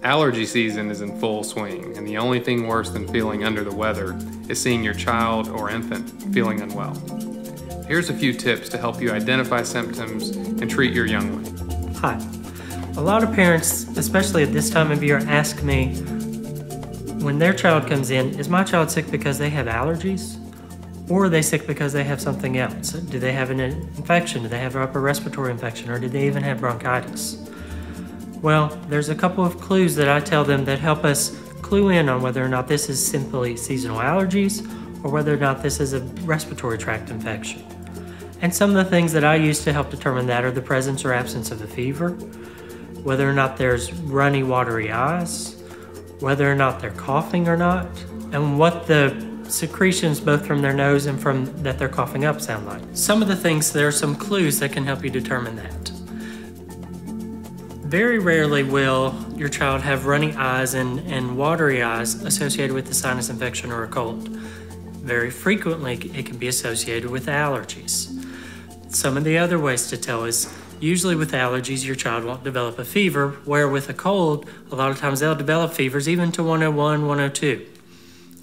Allergy season is in full swing, and the only thing worse than feeling under the weather is seeing your child or infant feeling unwell. Here's a few tips to help you identify symptoms and treat your young one. Hi. A lot of parents, especially at this time of year, ask me when their child comes in, is my child sick because they have allergies? Or are they sick because they have something else? Do they have an infection? Do they have an upper respiratory infection? Or do they even have bronchitis? Well, there's a couple of clues that I tell them that help us clue in on whether or not this is simply seasonal allergies or whether or not this is a respiratory tract infection. And some of the things that I use to help determine that are the presence or absence of a fever, whether or not there's runny, watery eyes, whether or not they're coughing or not, and what the secretions both from their nose and from that they're coughing up sound like. Some of the things, there are some clues that can help you determine that. Very rarely will your child have runny eyes and watery eyes associated with a sinus infection or a cold. Very frequently, it can be associated with allergies. Some of the other ways to tell is usually with allergies, your child won't develop a fever, where with a cold, a lot of times they'll develop fevers even to 101, 102.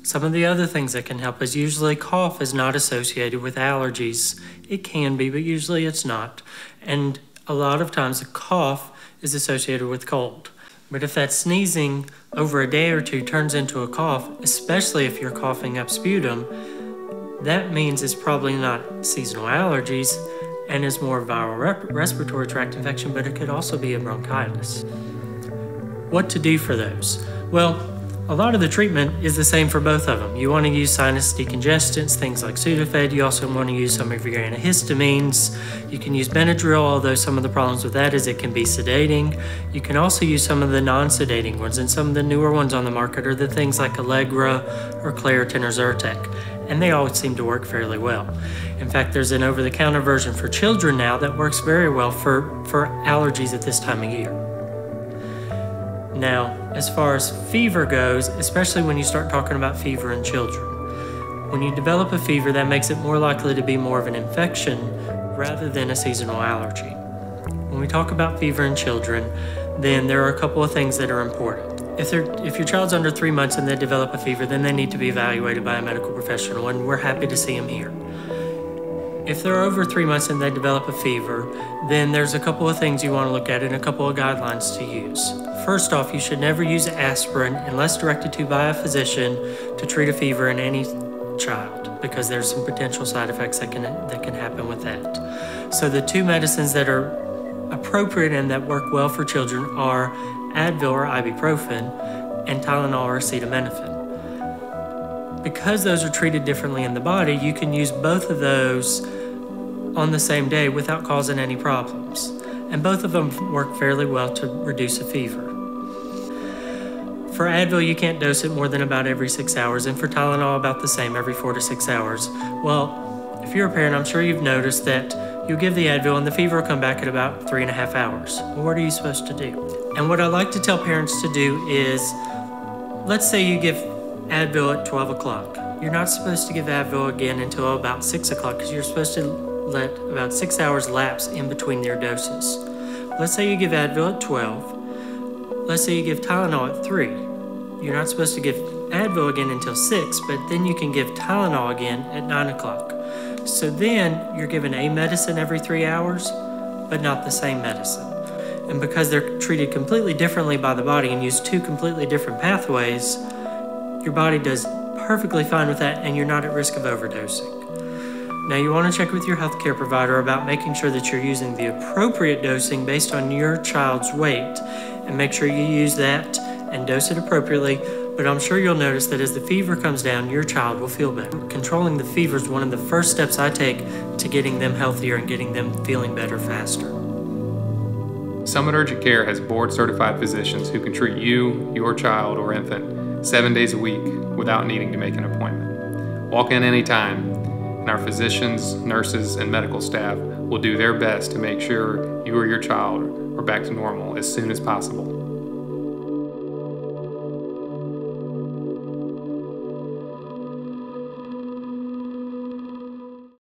Some of the other things that can help is usually cough is not associated with allergies. It can be, but usually it's not. And a lot of times a cough is associated with cold. But if that sneezing over a day or two turns into a cough, especially if you're coughing up sputum, that means it's probably not seasonal allergies and is more viral respiratory tract infection, but it could also be a bronchitis. What to do for those? Well, a lot of the treatment is the same for both of them. You want to use sinus decongestants, things like Sudafed. You also want to use some of your antihistamines. You can use Benadryl, although some of the problems with that is it can be sedating. You can also use some of the non-sedating ones, and some of the newer ones on the market are the things like Allegra or Claritin or Zyrtec, and they all seem to work fairly well. In fact, there's an over-the-counter version for children now that works very well for allergies at this time of year. Now, as far as fever goes, especially when you start talking about fever in children, when you develop a fever, that makes it more likely to be more of an infection rather than a seasonal allergy. When we talk about fever in children, then there are a couple of things that are important. If your child's under 3 months and they develop a fever, then they need to be evaluated by a medical professional, and we're happy to see them here. If they're over 3 months and they develop a fever, then there's a couple of things you want to look at and a couple of guidelines to use. First off, you should never use aspirin unless directed to by a physician to treat a fever in any child, because there's some potential side effects that can happen with that. So the two medicines that are appropriate and that work well for children are Advil or ibuprofen and Tylenol or acetaminophen. Because those are treated differently in the body, you can use both of those on the same day without causing any problems. And both of them work fairly well to reduce a fever. For Advil, you can't dose it more than about every 6 hours, and for Tylenol, about the same, every 4 to 6 hours. Well, if you're a parent, I'm sure you've noticed that you give the Advil and the fever will come back at about 3.5 hours. Well, what are you supposed to do? And what I like to tell parents to do is, let's say you give Advil at 12 o'clock. You're not supposed to give Advil again until about 6 o'clock because you're supposed to let about 6 hours lapse in between their doses. Let's say you give Advil at 12. Let's say you give Tylenol at 3. You're not supposed to give Advil again until 6, but then you can give Tylenol again at 9 o'clock. So then you're given a medicine every 3 hours, but not the same medicine. And because they're treated completely differently by the body and use two completely different pathways, your body does perfectly fine with that and you're not at risk of overdosing. Now you want to check with your healthcare provider about making sure that you're using the appropriate dosing based on your child's weight, and make sure you use that and dose it appropriately. But I'm sure you'll notice that as the fever comes down, your child will feel better. Controlling the fever is one of the first steps I take to getting them healthier and getting them feeling better faster. Summit Urgent Care has board-certified physicians who can treat you, your child, or infant 7 days a week without needing to make an appointment. Walk in anytime, and our physicians, nurses, and medical staff will do their best to make sure you or your child are back to normal as soon as possible.